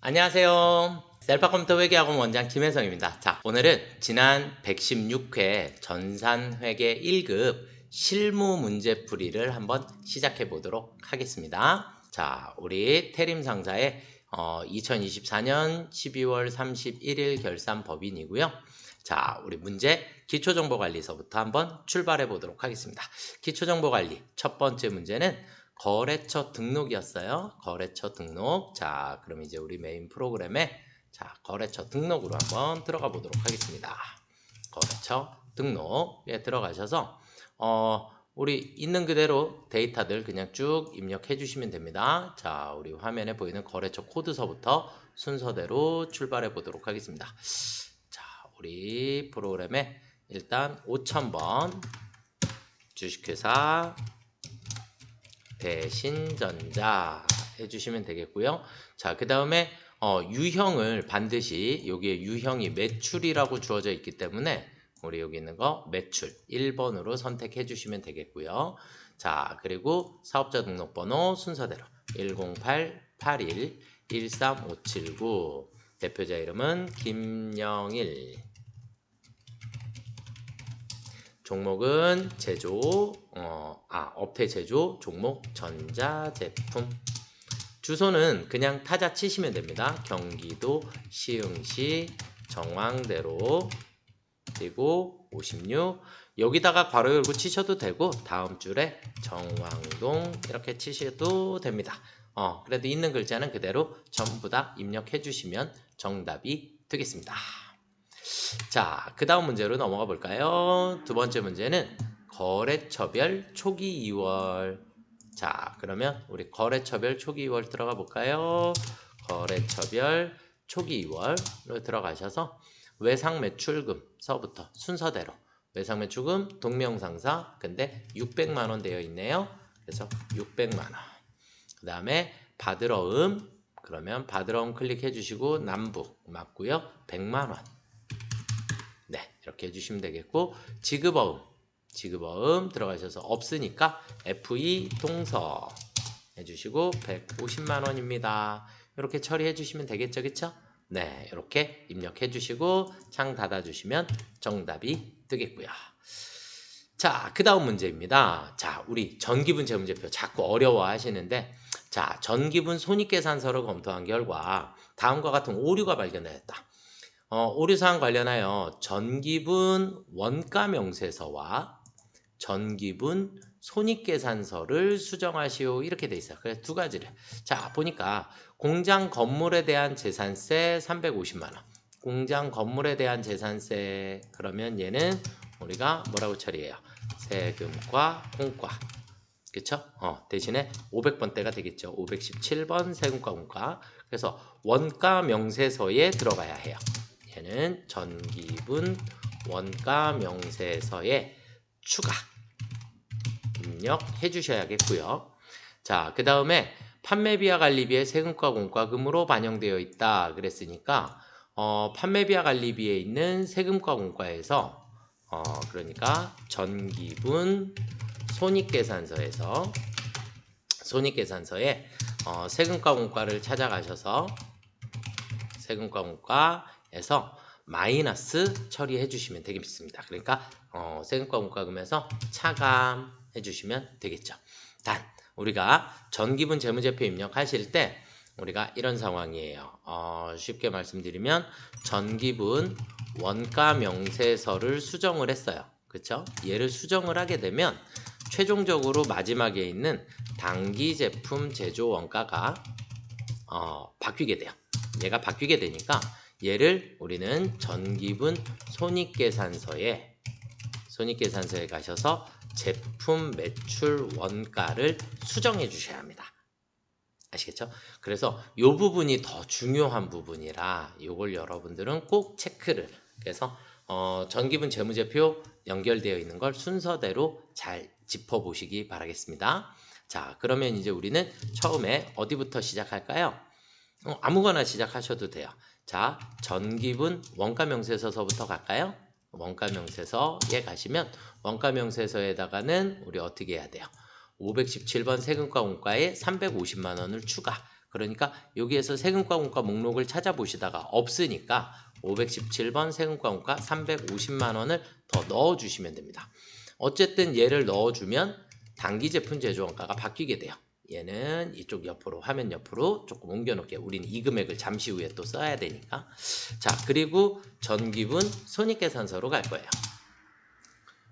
안녕하세요. 셀파컴퓨터 회계학원 원장 김혜성입니다. 자, 오늘은 지난 116회 전산회계 1급 실무 문제풀이를 한번 시작해 보도록 하겠습니다. 자, 우리 태림 상사의 2024년 12월 31일 결산 법인이고요. 자, 우리 문제 기초정보관리서부터 한번 출발해 보도록 하겠습니다. 기초정보관리 첫 번째 문제는 거래처 등록이었어요. 거래처 등록. 자, 그럼 이제 우리 메인 프로그램에 거래처 등록으로 한번 들어가 보도록 하겠습니다. 거래처 등록에 들어가셔서 우리 있는 그대로 데이터들 그냥 쭉 입력해 주시면 됩니다. 자, 우리 화면에 보이는 거래처 코드서부터 순서대로 출발해 보도록 하겠습니다. 자, 우리 프로그램에 일단 5000번 주식회사 대신전자 해주시면 되겠고요. 자, 그 다음에 유형을 반드시 여기에 유형이 매출이라고 주어져 있기 때문에 우리 여기 있는 거 매출 1번으로 선택해 주시면 되겠고요. 자, 그리고 사업자 등록번호 순서대로 108-81-13579 대표자 이름은 김영일, 종목은 제조, 업태 제조, 종목 전자제품. 주소는 그냥 타자 치시면 됩니다. 경기도 시흥시 정왕대로 그리고 56. 여기다가 괄호 열고 치셔도 되고 다음 줄에 정왕동 이렇게 치셔도 됩니다. 그래도 있는 글자는 그대로 전부 다 입력해 주시면 정답이 되겠습니다. 자, 그 다음 문제로 넘어가 볼까요? 두 번째 문제는 거래처별 초기 2월. 자, 그러면 우리 거래처별 초기 2월 들어가 볼까요? 거래처별 초기 2월로 들어가셔서 외상매출금서부터 순서대로 외상매출금 동명상사 근데 600만원 되어 있네요. 그래서 600만원. 그 다음에 받으러음, 그러면 받으러음 클릭해 주시고 남북 맞고요. 100만원. 네, 이렇게 해주시면 되겠고, 지급어음 들어가셔서 없으니까 FE 동서 해주시고 150만원입니다. 이렇게 처리해 주시면 되겠죠, 그쵸? 네, 이렇게 입력해 주시고 창 닫아 주시면 정답이 되겠고요. 자, 그 다음 문제입니다. 자, 우리 전기분 재무제표 자꾸 어려워 하시는데, 자, 전기분 손익계산서를 검토한 결과 다음과 같은 오류가 발견되었다. 오류사항 관련하여 전기분 원가명세서와 전기분 손익계산서를 수정하시오 이렇게 돼 있어요. 그래서 두 가지를. 자, 보니까 공장 건물에 대한 재산세 350만원. 공장 건물에 대한 재산세 그러면 얘는 우리가 뭐라고 처리해요? 세금과 공과. 그쵸? 대신에 500번대가 되겠죠. 517번 세금과 공과. 그래서 원가 명세서에 들어가야 해요. 얘는 전기분 원가 명세서에 추가 입력해 주셔야겠고요. 자, 그 다음에 판매비와 관리비의 세금과 공과금으로 반영되어 있다 그랬으니까 판매비와 관리비에 있는 세금과 공과에서 그러니까 전기분 손익계산서에서 손익계산서에 세금과 공과를 찾아가셔서 세금과 공과에서 마이너스 처리해 주시면 되겠습니다. 그러니까 세금과 공과금에서 차감해 주시면 되겠죠. 단 우리가 전기분 재무제표 입력하실 때 우리가 이런 상황이에요. 쉽게 말씀드리면 전기분 원가 명세서를 수정을 했어요. 그렇죠? 얘를 수정을 하게 되면 최종적으로 마지막에 있는 당기 제품 제조 원가가 바뀌게 돼요. 얘가 바뀌게 되니까 얘를 우리는 전기분 손익계산서에 가셔서 제품 매출 원가를 수정해 주셔야 합니다. 아시겠죠? 그래서 이 부분이 더 중요한 부분이라 이걸 여러분들은 꼭 체크를 그래서 전기분 재무제표 연결되어 있는 걸 순서대로 잘 짚어보시기 바라겠습니다. 자, 그러면 이제 우리는 처음에 어디부터 시작할까요? 아무거나 시작하셔도 돼요. 자, 전기분 원가명세서서부터 갈까요? 원가명세서에 가시면 원가명세서에다가는 우리 어떻게 해야 돼요? 517번 세금과 공과에 350만원을 추가. 그러니까 여기에서 세금과 공과 목록을 찾아보시다가 없으니까 517번 세금과 공과 350만 원을 더 넣어주시면 됩니다. 어쨌든 얘를 넣어주면 단기제품 제조원가가 바뀌게 돼요. 얘는 이쪽 옆으로 화면 옆으로 조금 옮겨놓을게요. 우리는 이 금액을 잠시 후에 또 써야 되니까. 자, 그리고 전기분 손익계산서로 갈 거예요.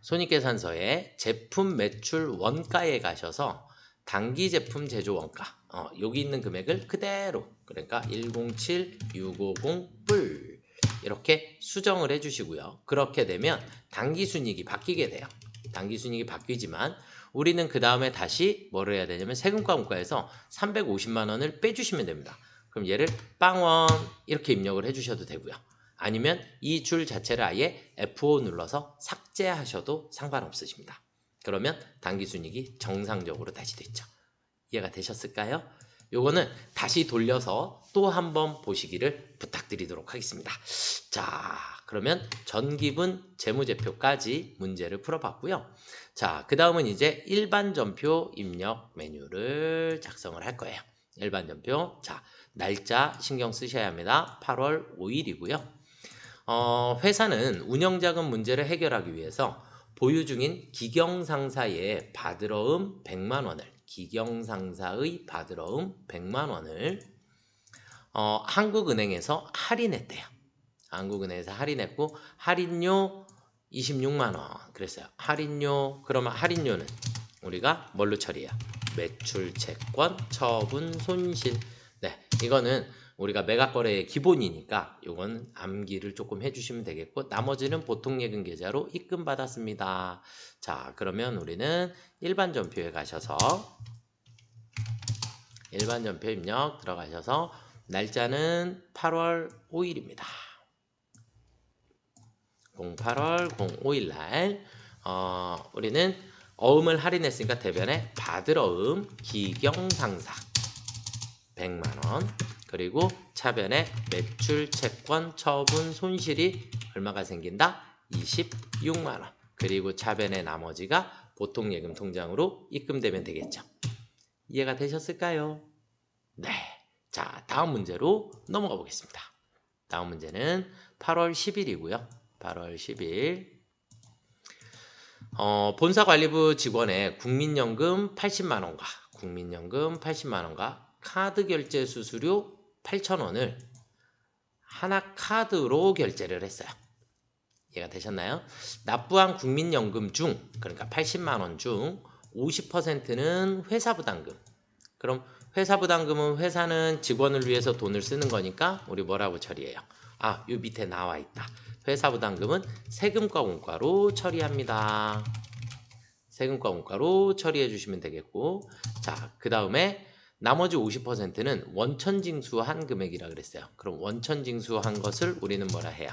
손익계산서에 제품 매출 원가에 가셔서 단기제품 제조원가 여기 있는 금액을 그대로 그러니까 107650 뿔 이렇게 수정을 해주시고요. 그렇게 되면 단기순이익이 바뀌게 돼요. 단기순이익이 바뀌지만 우리는 그 다음에 다시 뭐를 해야 되냐면 세금과 공과에서 350만 원을 빼주시면 됩니다. 그럼 얘를 빵원 이렇게 입력을 해주셔도 되고요. 아니면 이 줄 자체를 아예 F5 눌러서 삭제하셔도 상관없으십니다. 그러면 단기순이익이 정상적으로 다시 됐죠. 이해가 되셨을까요? 요거는 다시 돌려서 또 한번 보시기를 부탁드리도록 하겠습니다. 자, 그러면 전기분 재무제표까지 문제를 풀어봤고요. 자, 그 다음은 이제 일반 전표 입력 메뉴를 작성을 할 거예요. 일반 전표. 자, 날짜 신경 쓰셔야 합니다. 8월 5일이고요. 회사는 운영자금 문제를 해결하기 위해서 보유 중인 기경상사의 받으러음 100만 원을 기경상사의 받으러음 100만 원을 한국은행에서 할인했대요. 한국은행에서 할인했고 할인료 26만 원 그랬어요. 할인료 그러면 할인료는 우리가 뭘로 처리해요? 매출, 채권, 처분, 손실. 네, 이거는 우리가 매각거래의 기본이니까 이건 암기를 조금 해주시면 되겠고 나머지는 보통예금 계좌로 입금받았습니다. 자, 그러면 우리는 일반 전표에 가셔서 일반 전표 입력 들어가셔서 날짜는 8월 5일입니다. 08월 05일 날 우리는 어음을 할인했으니까 대변에 받으러음 기경상사 100만원 그리고 차변에 매출, 채권, 처분, 손실이 얼마가 생긴다? 26만원 그리고 차변의 나머지가 보통예금 통장으로 입금되면 되겠죠. 이해가 되셨을까요? 네. 자, 다음 문제로 넘어가 보겠습니다. 다음 문제는 8월 10일이고요. 8월 10일 본사관리부 직원의 국민연금 80만원과 카드 결제 수수료 8,000원을 하나카드로 결제를 했어요. 이해가 되셨나요? 납부한 국민연금 중 그러니까 80만원 중 50%는 회사부담금. 그럼 회사부담금은 회사는 직원을 위해서 돈을 쓰는 거니까 우리 뭐라고 처리해요? 아, 요 밑에 나와 있다. 회사부담금은 세금과 공과로 처리합니다. 세금과 공과로 처리해 주시면 되겠고 자, 그 다음에 나머지 50%는 원천징수한 금액이라 그랬어요. 그럼 원천징수한 것을 우리는 뭐라 해요?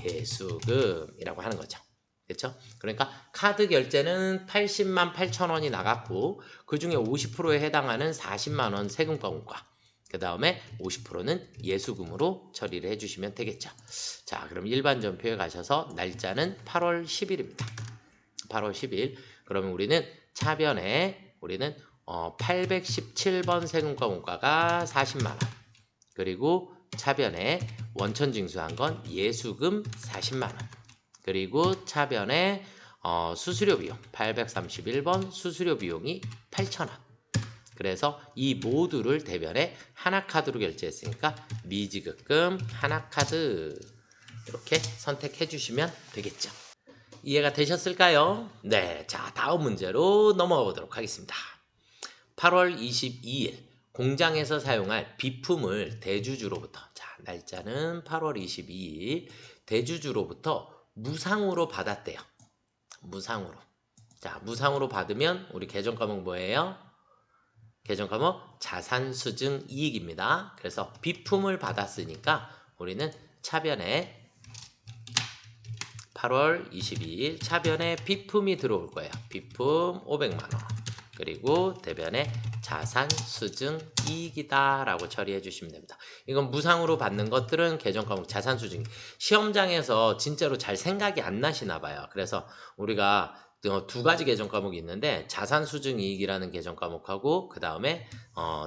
예수금이라고 하는 거죠. 그렇죠? 그러니까 카드 결제는 80만 8천 원이 나갔고 그 중에 50%에 해당하는 40만 원 세금과 공과 그 다음에 50%는 예수금으로 처리를 해주시면 되겠죠. 자, 그럼 일반 전표에 가셔서 날짜는 8월 10일입니다. 8월 10일. 그러면 우리는 차변에 우리는 817번 세금과 공과가 40만 원. 그리고 차변에 원천징수한 건 예수금 40만 원. 그리고 차변에 수수료 비용 831번 수수료 비용이 8,000원. 그래서 이 모두를 대변에 하나카드로 결제했으니까 미지급금 하나카드 이렇게 선택해 주시면 되겠죠. 이해가 되셨을까요? 네, 자 다음 문제로 넘어가 보도록 하겠습니다. 8월 22일 공장에서 사용할 비품을 대주주로부터 자 날짜는 8월 22일 대주주로부터 무상으로 받았대요. 무상으로. 자 무상으로 받으면 우리 계정 과목 뭐예요? 계정 과목 자산수증 이익입니다. 그래서 비품을 받았으니까 우리는 차변에 8월 22일 차변에 비품이 들어올 거예요. 비품 500만원. 그리고 대변에 자산수증 이익이다 라고 처리해 주시면 됩니다. 이건 무상으로 받는 것들은 계정 과목 자산수증 시험장에서 진짜로 잘 생각이 안 나시나 봐요. 그래서 우리가 두 가지 계정 과목이 있는데 자산수증이익이라는 계정 과목하고 그 다음에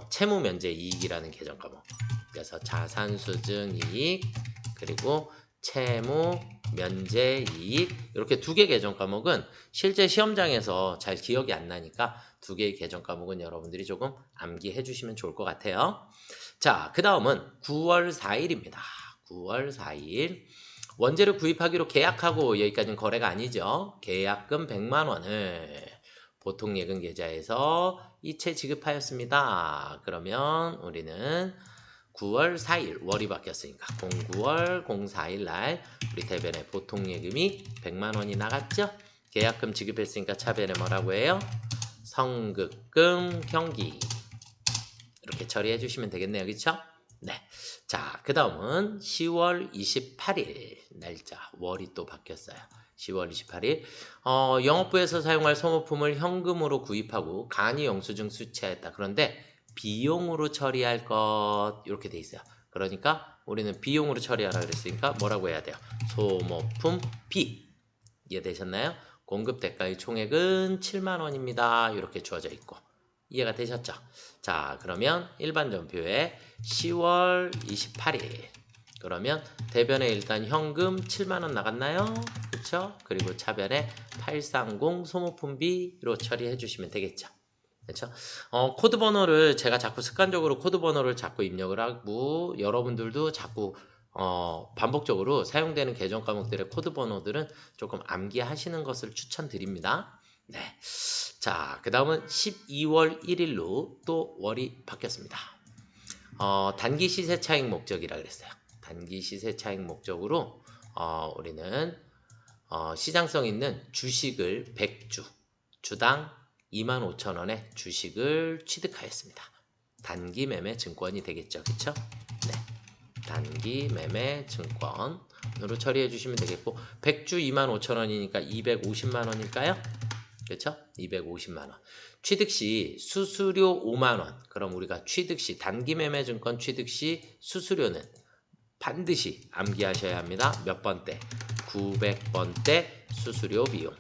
채무면제이익이라는 계정 과목. 그래서 자산수증이익 그리고 채무면제이익 이렇게 두 개 계정 과목은 실제 시험장에서 잘 기억이 안 나니까 두 개의 계정 과목은 여러분들이 조금 암기해 주시면 좋을 것 같아요. 자, 그 다음은 9월 4일입니다. 9월 4일. 원재료 구입하기로 계약하고 여기까지는 거래가 아니죠. 계약금 100만 원을 보통 예금 계좌에서 이체 지급하였습니다. 그러면 우리는 9월 4일 월이 바뀌었으니까 09월 04일 날 우리 대변에 보통 예금이 100만 원이 나갔죠. 계약금 지급했으니까 차변에 뭐라고 해요? 성급금 경기 이렇게 처리해 주시면 되겠네요. 그렇죠? 네. 자, 그 다음은 10월 28일 날짜 월이 또 바뀌었어요. 10월 28일 영업부에서 사용할 소모품을 현금으로 구입하고 간이 영수증 수취하였다. 그런데 비용으로 처리할 것 이렇게 돼 있어요. 그러니까 우리는 비용으로 처리하라 그랬으니까 뭐라고 해야 돼요? 소모품 비 이해되셨나요? 공급 대가의 총액은 7만 원입니다. 이렇게 주어져 있고 이해가 되셨죠? 자, 그러면 일반 전표에 10월 28일 그러면 대변에 일단 현금 7만 원 나갔나요? 그렇죠? 그리고 차변에 830 소모품비로 처리해 주시면 되겠죠. 그렇죠? 코드 번호를 제가 자꾸 습관적으로 코드 번호를 자꾸 입력을 하고 여러분들도 자꾸 반복적으로 사용되는 계정 과목들의 코드 번호들은 조금 암기하시는 것을 추천드립니다. 네. 자, 그 다음은 12월 1일로 또 월이 바뀌었습니다. 단기 시세 차익 목적이라 그랬어요. 단기 시세 차익 목적으로 우리는 시장성 있는 주식을 100주, 주당 25,000원의 주식을 취득하였습니다. 단기 매매 증권이 되겠죠. 그쵸? 네. 단기 매매 증권으로 처리해 주시면 되겠고 100주 25,000원이니까 250만원일까요? 그렇죠? 250만원. 취득 시 수수료 5만원. 그럼 우리가 취득 시 단기 매매 증권 취득 시 수수료는 반드시 암기하셔야 합니다. 몇 번대? 900번대 수수료 비용.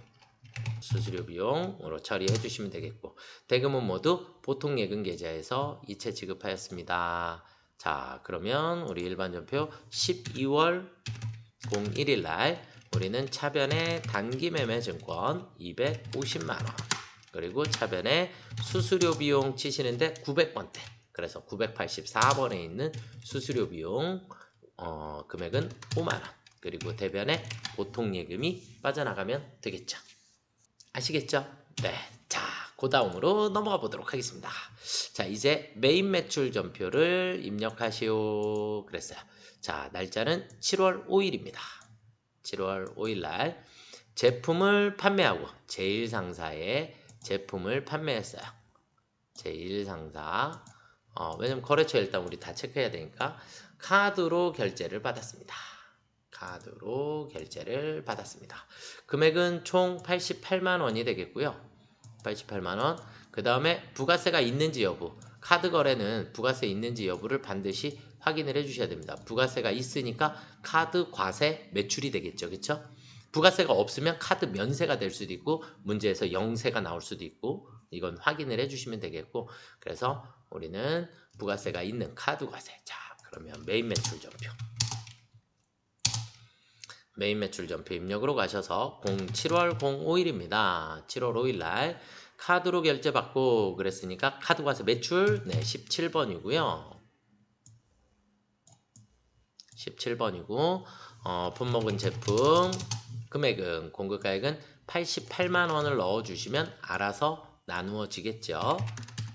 수수료 비용으로 처리해 주시면 되겠고 대금은 모두 보통 예금 계좌에서 이체 지급하였습니다. 자, 그러면 우리 일반 전표 12월 01일 날 우리는 차변에 단기 매매 증권 250만원 그리고 차변에 수수료 비용 치시는데 900번대 그래서 984번에 있는 수수료 비용 금액은 5만원 그리고 대변에 보통 예금이 빠져나가면 되겠죠. 아시겠죠? 네. 자, 그 다음으로 넘어가 보도록 하겠습니다. 자, 이제 메인 매출 전표를 입력하시오 그랬어요. 자, 날짜는 7월 5일입니다. 7월 5일 날 제품을 판매하고 제1상사에 제품을 판매했어요. 제1상사 왜냐면 거래처 일단 우리 다 체크해야 되니까 카드로 결제를 받았습니다. 카드로 결제를 받았습니다. 금액은 총 88만 원이 되겠고요. 88만 원. 그 다음에 부가세가 있는지 여부. 카드 거래는 부가세 있는지 여부를 반드시 확인을 해주셔야 됩니다. 부가세가 있으니까 카드 과세 매출이 되겠죠. 그렇죠? 부가세가 없으면 카드 면세가 될 수도 있고 문제에서 영세가 나올 수도 있고 이건 확인을 해주시면 되겠고 그래서 우리는 부가세가 있는 카드 과세. 자, 그러면 메인 매출 전표. 메인 매출 전표 입력으로 가셔서 7월 05일입니다. 7월 5일 날 카드로 결제 받고 그랬으니까 카드 과세 매출 17번이고요. 17번이고 품목은 제품 금액은 공급가액은 88만 원을 넣어 주시면 알아서 나누어지겠죠.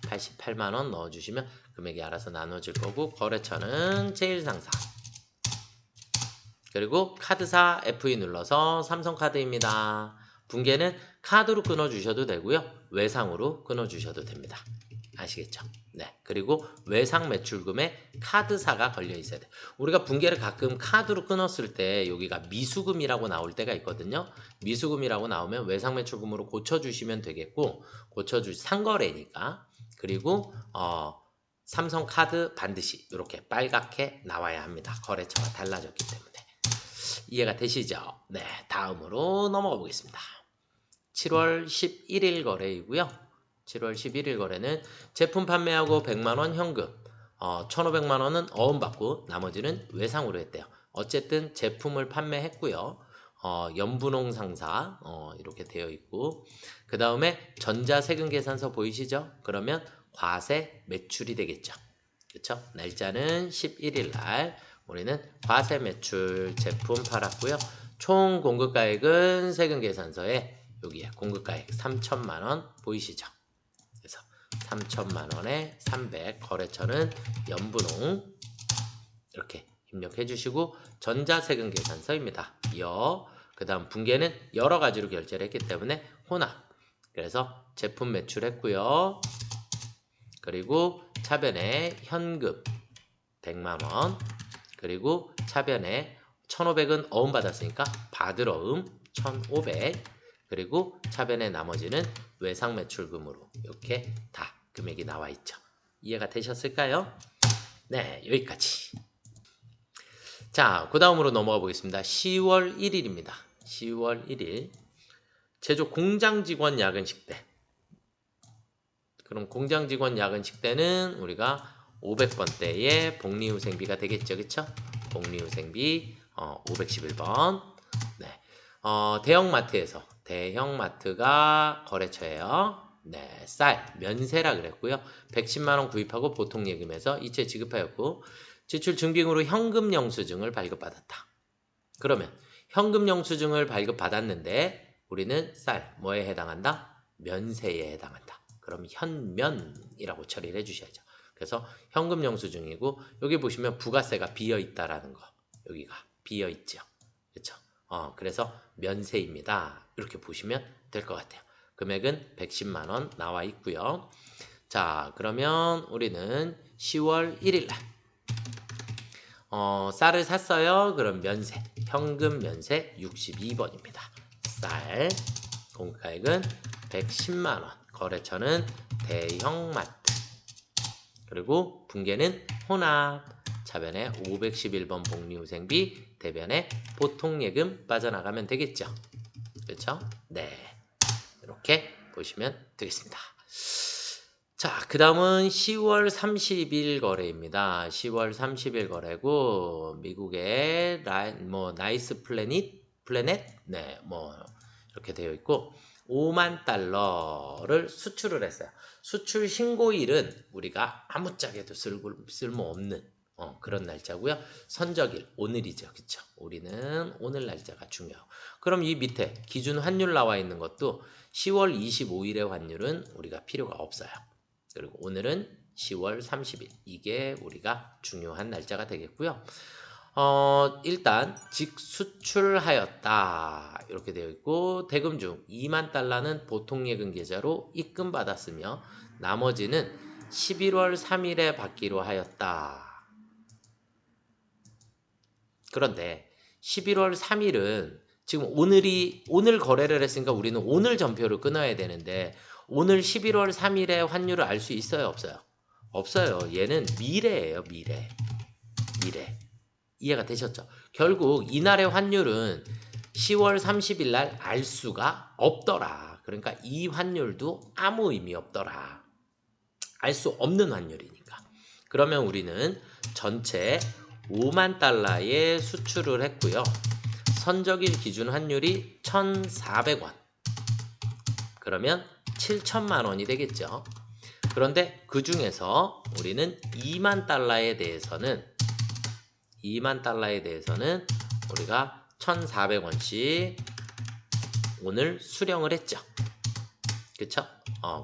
88만 원 넣어 주시면 금액이 알아서 나눠질 거고 거래처는 제1상사 그리고 카드사 FE 눌러서 삼성카드입니다. 붕괴는 카드로 끊어주셔도 되고요. 외상으로 끊어주셔도 됩니다. 아시겠죠? 네. 그리고 외상 매출금에 카드사가 걸려 있어야 돼요. 우리가 붕괴를 가끔 카드로 끊었을 때 여기가 미수금이라고 나올 때가 있거든요. 미수금이라고 나오면 외상 매출금으로 고쳐주시면 되겠고 상거래니까 그리고 삼성카드 반드시 이렇게 빨갛게 나와야 합니다. 거래처가 달라졌기 때문에. 이해가 되시죠? 네, 다음으로 넘어가 보겠습니다. 7월 11일 거래이고요. 7월 11일 거래는 제품 판매하고 100만원 현금, 1,500만원은 어음받고 나머지는 외상으로 했대요. 어쨌든 제품을 판매했고요. 연분홍 상사 이렇게 되어 있고, 그 다음에 전자세금계산서 보이시죠? 그러면 과세 매출이 되겠죠. 그쵸? 날짜는 11일 날 우리는 과세 매출 제품 팔았고요. 총 공급가액은 세금계산서에 여기에 공급가액 3천만원 보이시죠? 그래서 3천만원에 300, 거래처는 연분홍 이렇게 입력해 주시고, 전자세금계산서입니다. 그 다음 분계는 여러 가지로 결제를 했기 때문에 혼합. 그래서 제품 매출했고요. 그리고 차변에 현금 100만원, 그리고 차변에 1,500은 어음 받았으니까 받을 어음 1,500, 그리고 차변에 나머지는 외상 매출금으로 이렇게 다 금액이 나와 있죠. 이해가 되셨을까요? 네, 여기까지. 자, 그 다음으로 넘어가 보겠습니다. 10월 1일입니다. 10월 1일 제조 공장 직원 야근식 때. 그럼 공장 직원 야근식 때는 우리가 500번대의 복리후생비가 되겠죠, 그쵸? 복리후생비 511번. 네, 대형마트가 거래처예요. 네, 쌀 면세라 그랬고요. 110만원 구입하고 보통예금에서 이체 지급하였고, 지출 증빙으로 현금 영수증을 발급받았다. 그러면 현금 영수증을 발급받았는데 우리는 쌀 뭐에 해당한다? 면세에 해당한다. 그럼 현면이라고 처리를 해주셔야죠. 그래서 현금 영수증이고, 여기 보시면 부가세가 비어있다라는 거, 여기가 비어있죠. 그렇죠? 그래서 면세입니다. 이렇게 보시면 될 것 같아요. 금액은 110만원 나와 있고요. 자, 그러면 우리는 10월 1일 날 쌀을 샀어요. 그럼 면세, 현금 면세 62번입니다. 쌀 공가액은 110만원, 거래처는 대형마트, 그리고 분계는 혼합, 차변에 511번 복리후생비, 대변에 보통예금 빠져나가면 되겠죠. 그렇죠? 네, 이렇게 보시면 되겠습니다. 자, 그 다음은 10월 30일 거래입니다. 10월 30일 거래고, 미국의 나이스 플래닛? 네, 이렇게 되어 있고, 5만 달러를 수출을 했어요. 수출 신고일은 우리가 아무짝에도 쓸모없는 그런 날짜고요. 선적일, 오늘이죠. 그쵸? 우리는 오늘 날짜가 중요하고. 그럼 이 밑에 기준 환율 나와 있는 것도 10월 25일의 환율은 우리가 필요가 없어요. 그리고 오늘은 10월 30일, 이게 우리가 중요한 날짜가 되겠고요. 일단 직수출하였다 이렇게 되어 있고, 대금 중 2만 달러는 보통예금 계좌로 입금받았으며 나머지는 11월 3일에 받기로 하였다. 그런데 11월 3일은 지금 오늘 거래를 했으니까 우리는 오늘 전표를 끊어야 되는데, 오늘 11월 3일의 환율을 알 수 있어요, 없어요? 없어요. 얘는 미래예요, 미래. 이해가 되셨죠? 결국 이날의 환율은 10월 30일 날 알 수가 없더라. 그러니까 이 환율도 아무 의미 없더라. 알 수 없는 환율이니까. 그러면 우리는 전체 5만 달러의 수출을 했고요. 선적일 기준 환율이 1,400원. 그러면 7천만 원이 되겠죠. 그런데 그 중에서 우리는 2만 달러에 대해서는 우리가 1,400원씩 오늘 수령을 했죠. 그쵸?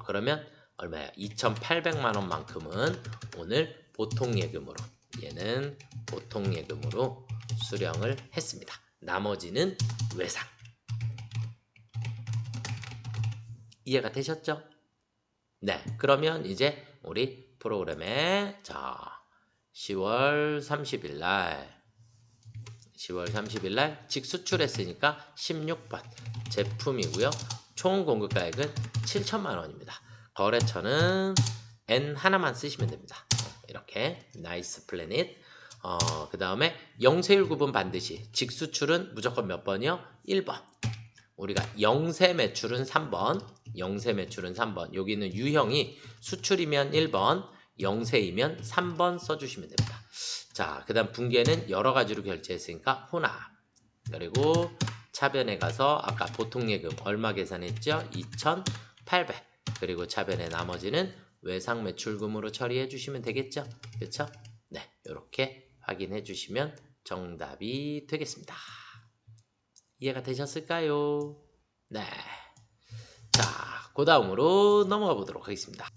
그러면 얼마야? 2,800만 원만큼은 오늘 보통예금으로, 얘는 보통예금으로 수령을 했습니다. 나머지는 외상. 이해가 되셨죠? 네, 그러면 이제 우리 프로그램에 10월 30일 날 직수출했으니까 16번 제품이고요. 총 공급가액은 7천만 원입니다. 거래처는 N 하나만 쓰시면 됩니다. 이렇게 나이스 플래닛. 그 다음에 영세율 구분 반드시. 직수출은 무조건 몇 번이요? 1번. 우리가 영세 매출은 3번, 영세 매출은 3번. 여기는 유형이 수출이면 1번, 영세이면 3번 써주시면 됩니다. 자, 그 다음 분계는 여러 가지로 결제했으니까 혼합. 그리고 차변에 가서 아까 보통예금 얼마 계산했죠? 2,800. 그리고 차변에 나머지는 외상 매출금으로 처리해 주시면 되겠죠? 그렇죠? 네, 이렇게 확인해 주시면 정답이 되겠습니다. 이해가 되셨을까요? 네. 자, 그 다음으로 넘어가 보도록 하겠습니다.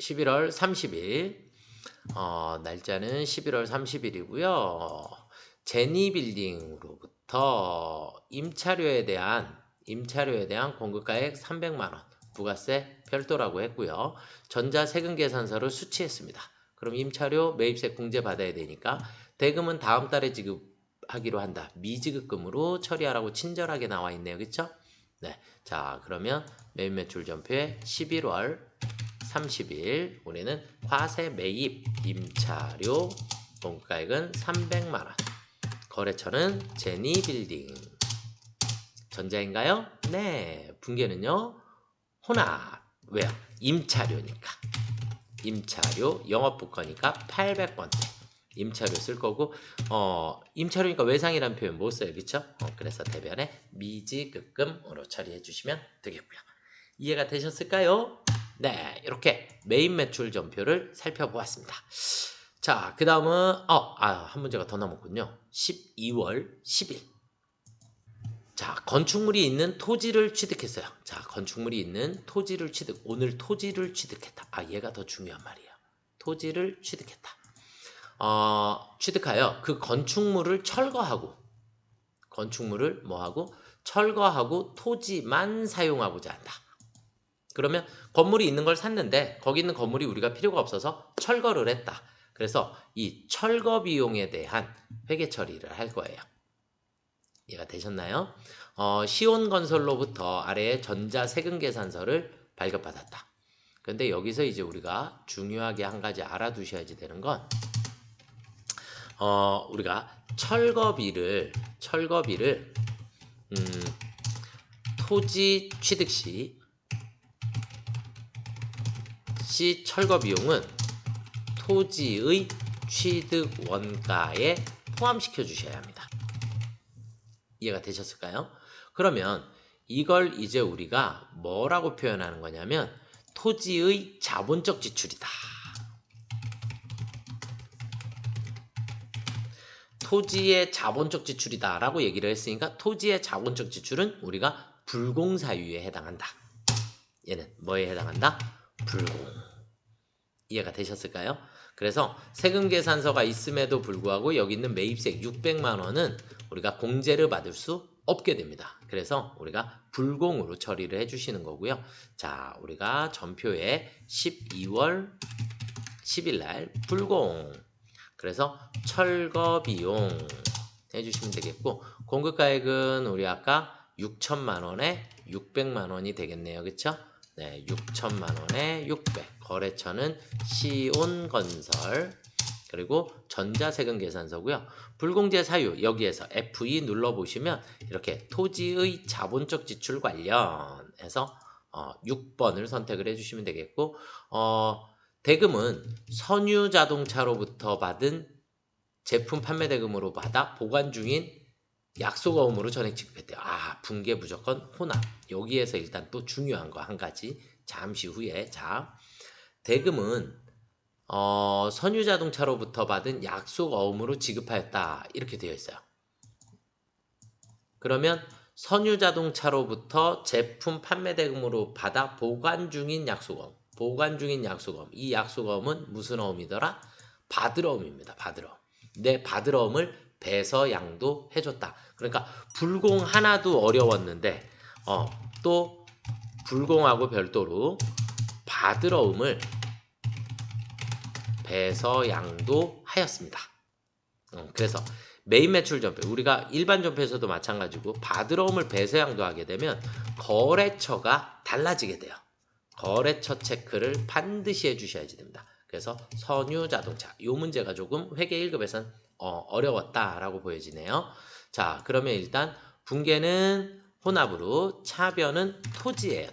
11월 30일. 날짜는 11월 30일이고요. 제니빌딩으로부터 임차료에 대한 공급가액 300만원, 부가세 별도라고 했고요. 전자세금 계산서를 수취했습니다. 그럼 임차료, 매입세 공제 받아야 되니까 대금은 다음 달에 지급하기로 한다. 미지급금으로 처리하라고 친절하게 나와 있네요. 그쵸? 네. 자, 그러면 매입 매출 전표에 11월 30일 우리는 과세 매입 임차료 공급가액은 300만원, 거래처는 제니빌딩. 전자인가요? 네. 분계는요? 혼합. 왜요? 임차료니까. 임차료 영업부거니까 800번째 임차료 쓸 거고, 임차료니까 외상이라는 표현 못 써요. 그쵸? 그래서 대변에 미지급금으로 처리해 주시면 되겠고요. 이해가 되셨을까요? 네, 이렇게 매입 매출 전표를 살펴보았습니다. 자, 그 다음은 한 문제가 더 남았군요. 12월 10일. 자, 건축물이 있는 토지를 취득했어요. 자, 건축물이 있는 토지를 취득. 오늘 토지를 취득했다. 얘가 더 중요한 말이에요. 토지를 취득했다. 취득하여 그 건축물을 철거하고, 건축물을 뭐하고? 철거하고 토지만 사용하고자 한다. 그러면 건물이 있는 걸 샀는데 거기 있는 건물이 우리가 필요가 없어서 철거를 했다. 그래서 이 철거 비용에 대한 회계 처리를 할 거예요. 이해가 되셨나요? 시온건설로부터 아래에 전자세금 계산서를 발급받았다. 그런데 여기서 이제 우리가 중요하게 한 가지 알아두셔야지 되는 건, 우리가 철거비를 토지 취득 시 철거 비용은 토지의 취득 원가에 포함시켜 주셔야 합니다. 이해가 되셨을까요? 그러면 이걸 이제 우리가 뭐라고 표현하는 거냐면 토지의 자본적 지출이다. 토지의 자본적 지출이다 라고 얘기를 했으니까 토지의 자본적 지출은 우리가 불공사유에 해당한다. 얘는 뭐에 해당한다? 불공. 이해가 되셨을까요? 그래서 세금 계산서가 있음에도 불구하고 여기 있는 매입세 600만 원은 우리가 공제를 받을 수 없게 됩니다. 그래서 우리가 불공으로 처리를 해주시는 거고요. 자, 우리가 전표에 12월 10일 날 불공. 그래서 철거 비용 해주시면 되겠고, 공급가액은 우리 아까 6천만 원에 600만 원이 되겠네요. 그쵸? 네, 6천만 원에 600. 거래처는 시온건설. 그리고 전자세금 계산서고요. 불공제 사유 여기에서 F2 눌러보시면 이렇게 토지의 자본적 지출 관련해서 6번을 선택을 해주시면 되겠고, 대금은 선유자동차로부터 받은 제품 판매 대금으로 받아 보관 중인 약속어음으로 전액 지급했대요. 분계 무조건 혼합. 여기에서 일단 또 중요한 거 한 가지 잠시 후에. 자, 대금은 선유자동차로부터 받은 약속어음으로 지급하였다. 이렇게 되어 있어요. 그러면 선유자동차로부터 제품 판매 대금으로 받아 보관 중인 약속어음. 이 약속어음은 무슨 어음이더라? 받으러음입니다. 받으러음. 내 받으러음을 배서양도 해줬다. 그러니까 불공 하나도 어려웠는데 또 불공하고 별도로 받으러음을 배서양도 하였습니다. 그래서 매입 매출 전표, 우리가 일반 전표에서도 마찬가지고 받으러움을 배서양도 하게 되면 거래처가 달라지게 돼요. 거래처 체크를 반드시 해주셔야지 됩니다. 그래서 선유자동차, 이 문제가 조금 회계 1급에선 어려웠다라고 보여지네요. 자, 그러면 일단 분계는 혼합으로, 차변은 토지예요.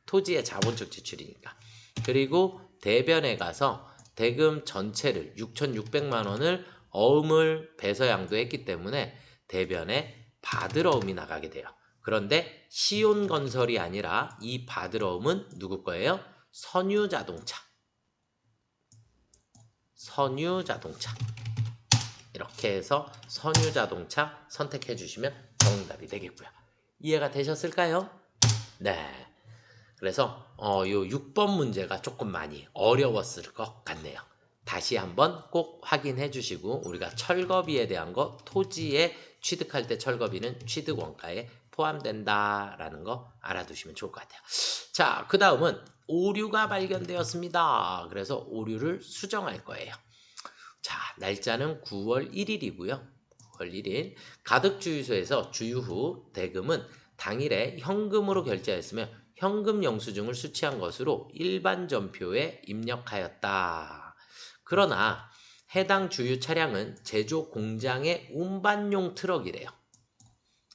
토지의 자본적 지출이니까. 그리고 대변에 가서 대금 전체를 6,600만 원을 어음을 배서양도했기 때문에 대변에 받으러움이 나가게 돼요. 그런데 시온건설이 아니라 이 받으러움은 누구 거예요? 선유자동차. 이렇게 해서 선유자동차 선택해 주시면 정답이 되겠고요. 이해가 되셨을까요? 네. 그래서 요 6번 문제가 조금 많이 어려웠을 것 같네요. 다시 한번 꼭 확인해 주시고, 우리가 철거비에 대한 거, 토지에 취득할 때 철거비는 취득원가에 포함된다라는 거 알아두시면 좋을 것 같아요. 자, 그 다음은 오류가 발견되었습니다. 그래서 오류를 수정할 거예요. 자, 날짜는 9월 1일이고요. 9월 1일 가덕주유소에서 주유 후 대금은 당일에 현금으로 결제하였으며 현금 영수증을 수취한 것으로 일반 전표에 입력하였다. 그러나 해당 주유 차량은 제조 공장의 운반용 트럭이래요.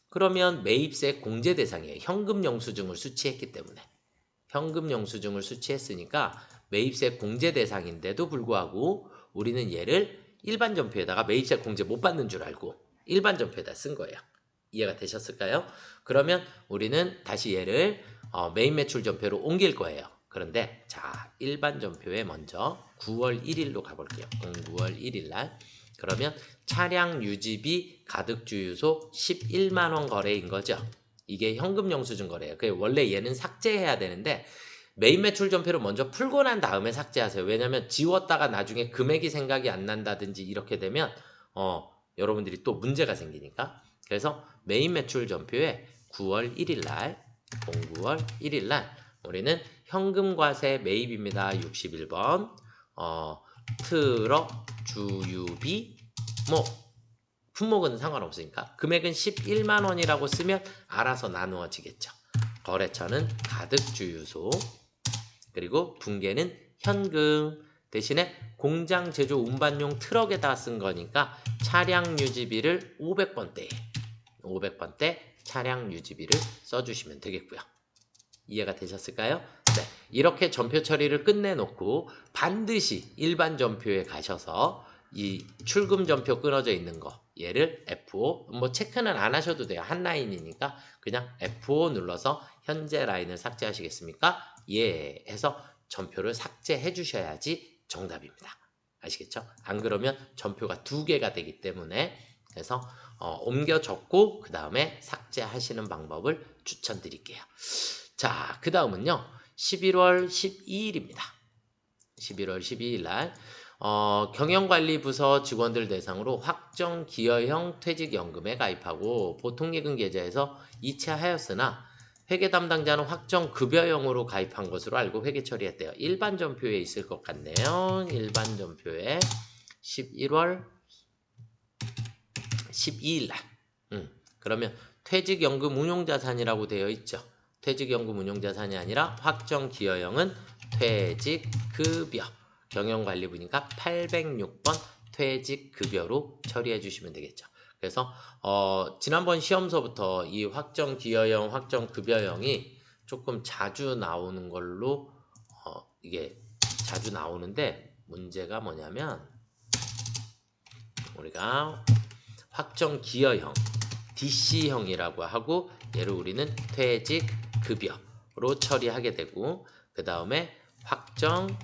그러면 매입세 공제 대상이에요. 현금 영수증을 수취했기 때문에. 현금 영수증을 수취했으니까 매입세 공제 대상인데도 불구하고 우리는 얘를 일반 전표에다가 매입세 공제 못 받는 줄 알고 일반 전표에다 쓴 거예요. 이해가 되셨을까요? 그러면 우리는 다시 얘를 매입 매출 전표로 옮길 거예요. 그런데 자, 일반 전표에 먼저 9월 1일로 가볼게요. 9월 1일 날. 그러면 차량 유지비 가득주유소 11만 원 거래인 거죠. 이게 현금 영수증 거래예요. 원래 얘는 삭제해야 되는데 매입 매출 전표를 먼저 풀고 난 다음에 삭제하세요. 왜냐면 지웠다가 나중에 금액이 생각이 안 난다든지 이렇게 되면 여러분들이 또 문제가 생기니까. 그래서 매입 매출 전표에 9월 1일 날, 09월 1일 날 우리는 현금과세 매입입니다. 61번. 트럭 주유비 품목은 상관없으니까 금액은 11만 원이라고 쓰면 알아서 나누어지겠죠. 거래처는 가득주유소, 그리고 분계는 현금. 대신에 공장 제조 운반용 트럭에다 쓴 거니까 차량 유지비를 500번대 차량 유지비를 써주시면 되겠고요. 이해가 되셨을까요? 네, 이렇게 전표 처리를 끝내놓고 반드시 일반 전표에 가셔서 이 출금 전표 끊어져 있는 거, 얘를 F5, 체크는 안 하셔도 돼요. 한 라인이니까 그냥 F5 눌러서 현재 라인을 삭제하시겠습니까? 예, 해서 전표를 삭제해 주셔야지 정답입니다. 아시겠죠? 안 그러면 전표가 2개가 되기 때문에. 그래서 옮겨 적고 그 다음에 삭제하시는 방법을 추천드릴게요. 자, 그 다음은요 11월 12일입니다. 11월 12일 날 경영관리부서 직원들 대상으로 확정기여형 퇴직연금에 가입하고 보통예금 계좌에서 이체하였으나 회계 담당자는 확정급여형으로 가입한 것으로 알고 회계 처리했대요. 일반 전표에 있을 것 같네요. 일반 전표에 11월 12일 날. 그러면 퇴직연금 운용자산이라고 되어 있죠. 퇴직연금 운용자산이 아니라 확정기여형은 퇴직급여. 경영관리부니까 806번 퇴직급여로 처리해 주시면 되겠죠. 그래서 지난번 시험서부터 이 확정기여형, 확정급여형이 조금 자주 나오는 걸로 이게 자주 나오는데, 문제가 뭐냐면 우리가 확정기여형, DC형이라고 하고 얘를 우리는 퇴직급여로 처리하게 되고, 그 다음에 확정급여형,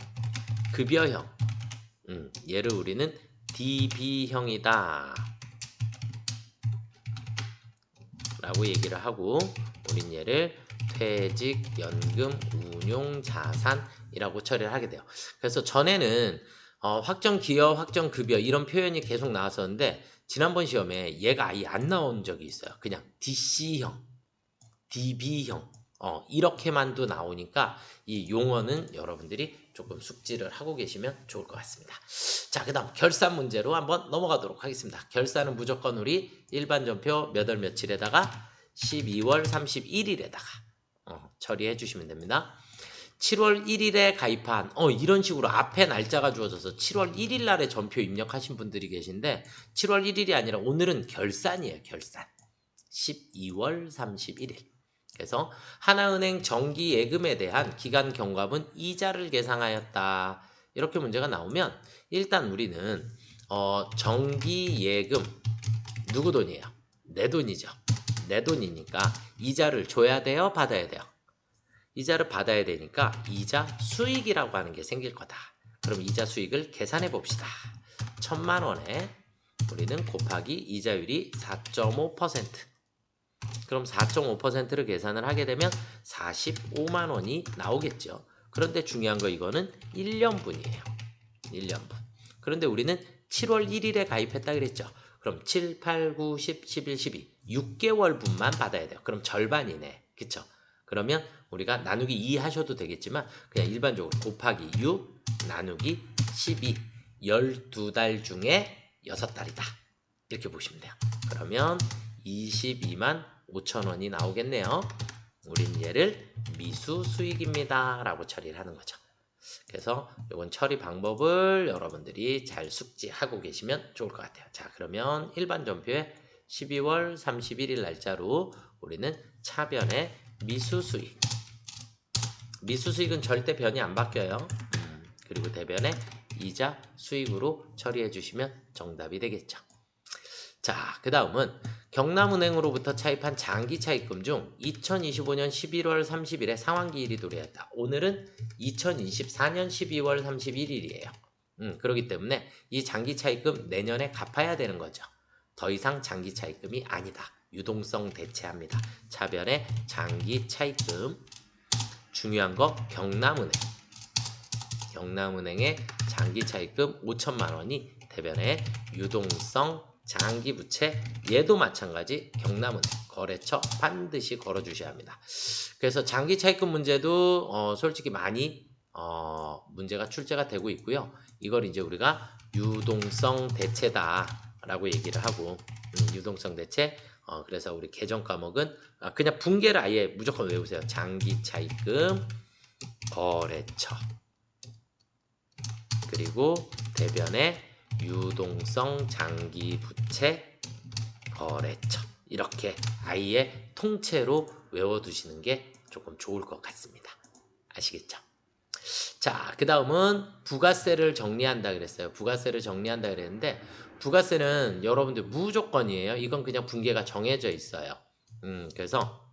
얘를 우리는 DB형이다 라고 얘기를 하고, 우린 얘를 퇴직연금 운용자산이라고 처리를 하게 돼요. 그래서 전에는 확정기여, 확정급여 이런 표현이 계속 나왔었는데 지난번 시험에 얘가 아예 안 나온 적이 있어요. 그냥 DC형, DB형 이렇게만도 나오니까 이 용어는 여러분들이 조금 숙지를 하고 계시면 좋을 것 같습니다. 자, 그 다음 결산 문제로 한번 넘어가도록 하겠습니다. 결산은 무조건 우리 일반 전표 몇 월 며칠에다가 12월 31일에다가 처리해 주시면 됩니다. 7월 1일에 가입한 이런 식으로 앞에 날짜가 주어져서 7월 1일 날에 전표 입력하신 분들이 계신데 7월 1일이 아니라 오늘은 결산이에요. 12월 31일. 그래서 하나은행 정기예금에 대한 기간 경과분 이자를 계상하였다. 이렇게 문제가 나오면 일단 우리는 정기예금 누구 돈이에요? 내 돈이죠. 내 돈이니까 이자를 줘야 돼요? 받아야 돼요? 이자를 받아야 되니까 이자 수익이라고 하는 게 생길 거다. 그럼 이자 수익을 계산해 봅시다. 1,000만 원에 우리는 곱하기 이자율이 4.5%. 그럼 4.5%를 계산을 하게 되면 45만 원이 나오겠죠. 그런데 중요한 거 이거는 1년분이에요. 1년분. 그런데 우리는 7월 1일에 가입했다 그랬죠. 그럼 7, 8, 9, 10, 11, 12 6개월분만 받아야 돼요. 그럼 절반이네. 그쵸? 그러면 우리가 나누기 2 하셔도 되겠지만 그냥 일반적으로 곱하기 6 나누기 12 12달 중에 6달이다. 이렇게 보시면 돼요. 그러면 22만 5천 원이 나오겠네요. 우린 얘를 미수 수익입니다. 라고 처리를 하는 거죠. 그래서 이건 처리 방법을 여러분들이 잘 숙지하고 계시면 좋을 것 같아요. 자, 그러면 일반 전표에 12월 31일 날짜로 우리는 차변의 미수 수익. 미수 수익은 절대 변이 안 바뀌어요. 그리고 대변의 이자 수익으로 처리해 주시면 정답이 되겠죠. 자, 그 다음은 경남은행으로부터 차입한 장기 차입금 중 2025년 11월 30일에 상환기일이 도래했다. 오늘은 2024년 12월 31일이에요. 그렇기 때문에 이 장기 차입금 내년에 갚아야 되는 거죠. 더 이상 장기 차입금이 아니다. 유동성 대체합니다. 차변의 장기 차입금. 중요한 거 경남은행. 경남은행의 장기 차입금 5천만 원이 대변의 유동성 장기 부채, 얘도 마찬가지 경남은행 거래처 반드시 걸어주셔야 합니다. 그래서 장기 차입금 문제도 솔직히 많이 문제가 출제가 되고 있고요. 이걸 이제 우리가 유동성 대체다라고 얘기를 하고 유동성 대체. 그래서 우리 개정 과목은 그냥 분계를 아예 무조건 외우세요. 장기 차입금 거래처 그리고 대변의 유동성 장기 부채 거래처 이렇게 아예 통째로 외워두시는 게 조금 좋을 것 같습니다. 아시겠죠? 자, 그 다음은 부가세를 정리한다 그랬어요. 부가세를 정리한다 그랬는데 부가세는 여러분들 무조건이에요. 이건 그냥 분계가 정해져 있어요. 그래서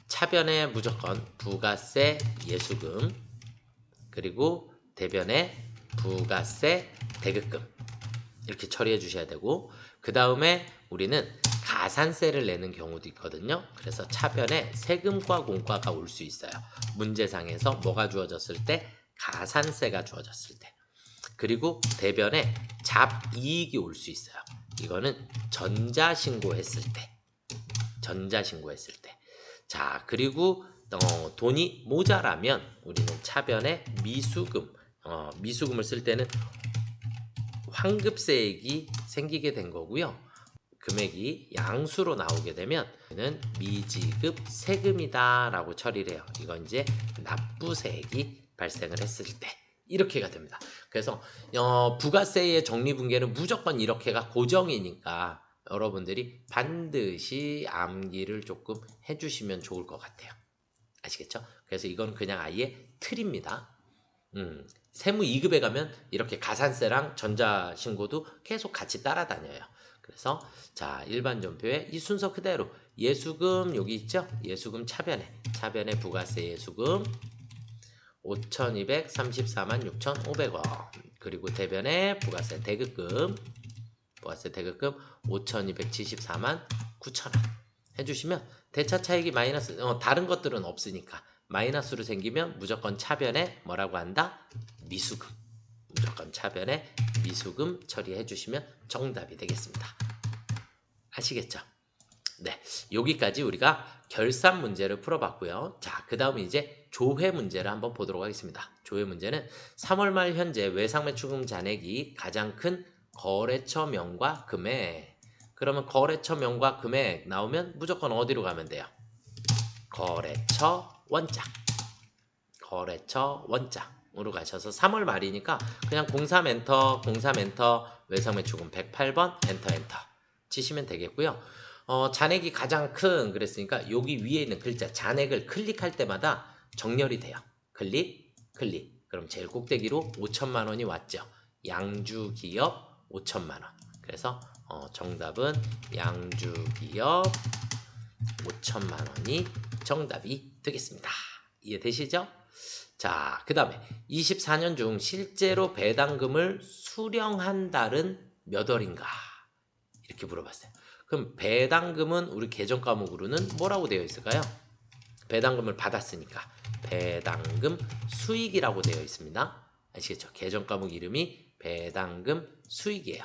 차변에 무조건 부가세 예수금 그리고 대변에 부가세 대급금 이렇게 처리해 주셔야 되고 그 다음에 우리는 가산세를 내는 경우도 있거든요. 그래서 차변에 세금과 공과가 올 수 있어요. 문제상에서 뭐가 주어졌을 때 가산세가 주어졌을 때 그리고 대변에 잡이익이 올 수 있어요. 이거는 전자신고했을 때 전자신고했을 때 자 그리고 돈이 모자라면 우리는 차변에 미수금 미수금을 쓸 때는 환급세액이 생기게 된 거고요. 금액이 양수로 나오게 되면 는 미지급 세금이다 라고 처리를 해요. 이건 이제 납부세액이 발생을 했을 때 이렇게가 됩니다. 그래서 부가세의 정리분계는 무조건 이렇게가 고정이니까 여러분들이 반드시 암기를 조금 해주시면 좋을 것 같아요. 아시겠죠? 그래서 이건 그냥 아예 틀입니다. 세무 2급에 가면 이렇게 가산세랑 전자신고도 계속 같이 따라다녀요. 그래서 자 일반 전표에 이 순서 그대로 예수금 여기 있죠? 예수금 차변에 부가세 예수금 5,234만 6,500원 그리고 대변에 부가세 대급금 5,274만 9천원 해주시면 대차 차익이 마이너스 다른 것들은 없으니까 마이너스로 생기면 무조건 차변에 뭐라고 한다? 미수금. 무조건 차변에 미수금 처리해 주시면 정답이 되겠습니다. 아시겠죠? 네, 여기까지 우리가 결산 문제를 풀어봤고요. 자, 그 다음에 이제 조회 문제를 한번 보도록 하겠습니다. 조회 문제는 3월 말 현재 외상매출금 잔액이 가장 큰 거래처 명과 금액. 그러면 거래처 명과 금액 나오면 무조건 어디로 가면 돼요? 거래처 원장. 거래처 원장으로 가셔서 3월 말이니까 그냥 03 엔터 외상매출금 108번 엔터 치시면 되겠고요. 잔액이 가장 큰 그랬으니까 여기 위에 있는 글자 잔액을 클릭할 때마다 정렬이 돼요. 클릭. 그럼 제일 꼭대기로 5천만 원이 왔죠. 양주기업 5천만 원. 그래서 정답은 양주기업 5천만 원이 정답이 되겠습니다. 이해되시죠? 자, 그 다음에 24년 중 실제로 배당금을 수령한 달은 몇 월인가? 이렇게 물어봤어요. 그럼 배당금은 우리 개정 과목으로는 뭐라고 되어 있을까요? 배당금을 받았으니까 배당금 수익이라고 되어 있습니다. 아시겠죠? 개정 과목 이름이 배당금 수익이에요.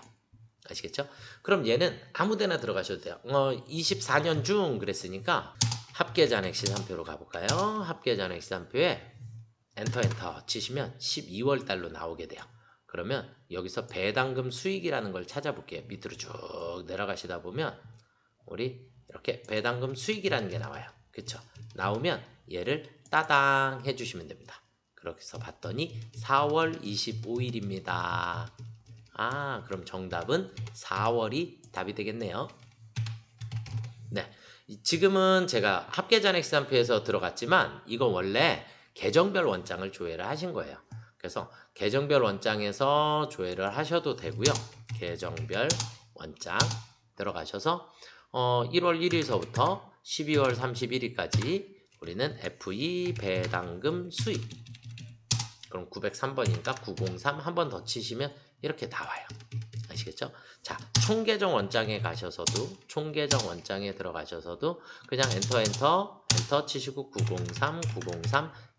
아시겠죠? 그럼 얘는 아무데나 들어가셔도 돼요. 24년 중 그랬으니까 합계잔액 시산표로 가볼까요? 합계잔액 시산표에 엔터 치시면 12월 달로 나오게 돼요. 그러면 여기서 배당금 수익이라는 걸 찾아볼게요. 밑으로 쭉 내려가시다 보면 우리 이렇게 배당금 수익이라는 게 나와요. 그쵸? 나오면 얘를 따당 해주시면 됩니다. 그렇게 해서 봤더니 4월 25일입니다. 아, 그럼 정답은 4월이 답이 되겠네요. 네, 지금은 제가 합계잔액시산표에서 들어갔지만 이건 원래 계정별 원장을 조회를 하신 거예요. 그래서 계정별 원장에서 조회를 하셔도 되고요. 계정별 원장 들어가셔서 1월 1일서부터 12월 31일까지 우리는 FE 배당금 수익, 그럼 903번이니까 903 한 번 더 치시면 이렇게 나와요. 아시겠죠? 자, 총계정 원장에 가셔서도, 총계정 원장에 들어가셔서도 그냥 엔터 치시고 903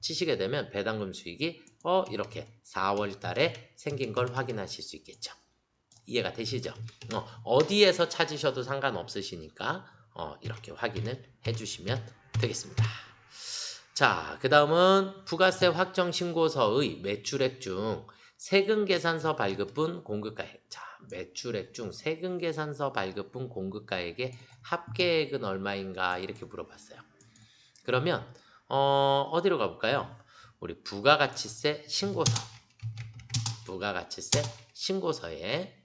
치시게 되면 배당금 수익이 이렇게 4월 달에 생긴 걸 확인하실 수 있겠죠. 이해가 되시죠? 어디에서 찾으셔도 상관없으시니까 이렇게 확인을 해주시면 되겠습니다. 자, 그 다음은 부가세 확정신고서의 매출액 중 세금계산서 발급분 공급가액. 자, 매출액 중 세금계산서 발급분 공급가액의 합계액은 얼마인가 이렇게 물어봤어요. 그러면 어디로 가볼까요? 우리 부가가치세 신고서. 부가가치세 신고서에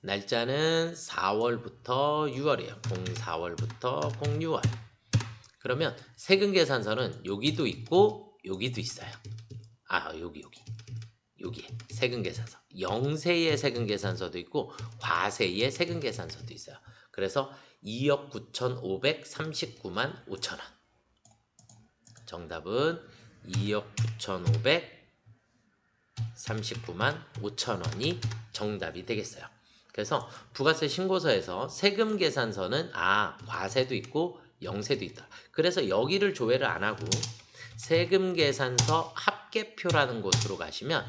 날짜는 4월부터 6월이에요. 04월부터 06월. 그러면 세금계산서는 여기도 있고 여기도 있어요. 아, 여기에 세금계산서. 영세의 세금계산서도 있고 과세의 세금계산서도 있어요. 그래서 2억 9,539만 5천 원. 정답은 2억 9,539만 5천 원이 정답이 되겠어요. 그래서 부가세 신고서에서 세금계산서는 과세도 있고 영세도 있다. 그래서 여기를 조회를 안 하고 세금계산서 합계표라는 곳으로 가시면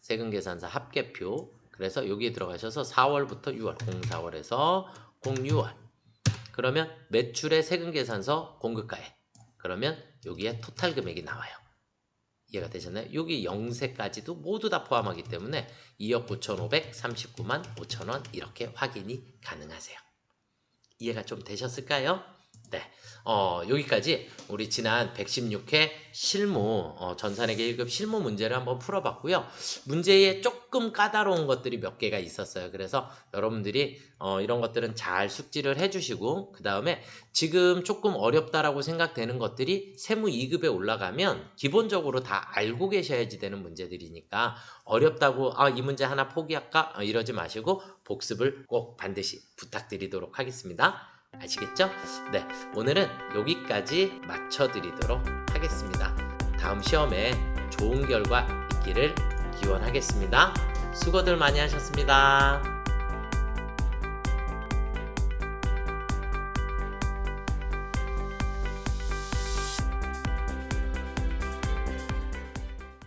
세금계산서 합계표, 그래서 여기에 들어가셔서 4월부터 6월, 04월에서 06월. 그러면 매출의 세금계산서 공급가액. 그러면 여기에 토탈 금액이 나와요. 이해가 되셨나요? 여기 영세까지도 모두 다 포함하기 때문에 2억 9,539만 5천 원 이렇게 확인이 가능하세요. 이해가 좀 되셨을까요? 네, 여기까지 우리 지난 116회 실무 전산회계 1급 실무 문제를 한번 풀어봤고요. 문제에 조금 까다로운 것들이 몇 개가 있었어요. 그래서 여러분들이 이런 것들은 잘 숙지를 해주시고, 그 다음에 지금 조금 어렵다라고 생각되는 것들이 세무 2급에 올라가면 기본적으로 다 알고 계셔야지 되는 문제들이니까 어렵다고 이 문제 하나 포기할까 이러지 마시고 복습을 꼭 반드시 부탁드리도록 하겠습니다. 아시겠죠? 네, 오늘은 여기까지 마쳐드리도록 하겠습니다. 다음 시험에 좋은 결과 있기를 기원하겠습니다. 수고들 많이 하셨습니다.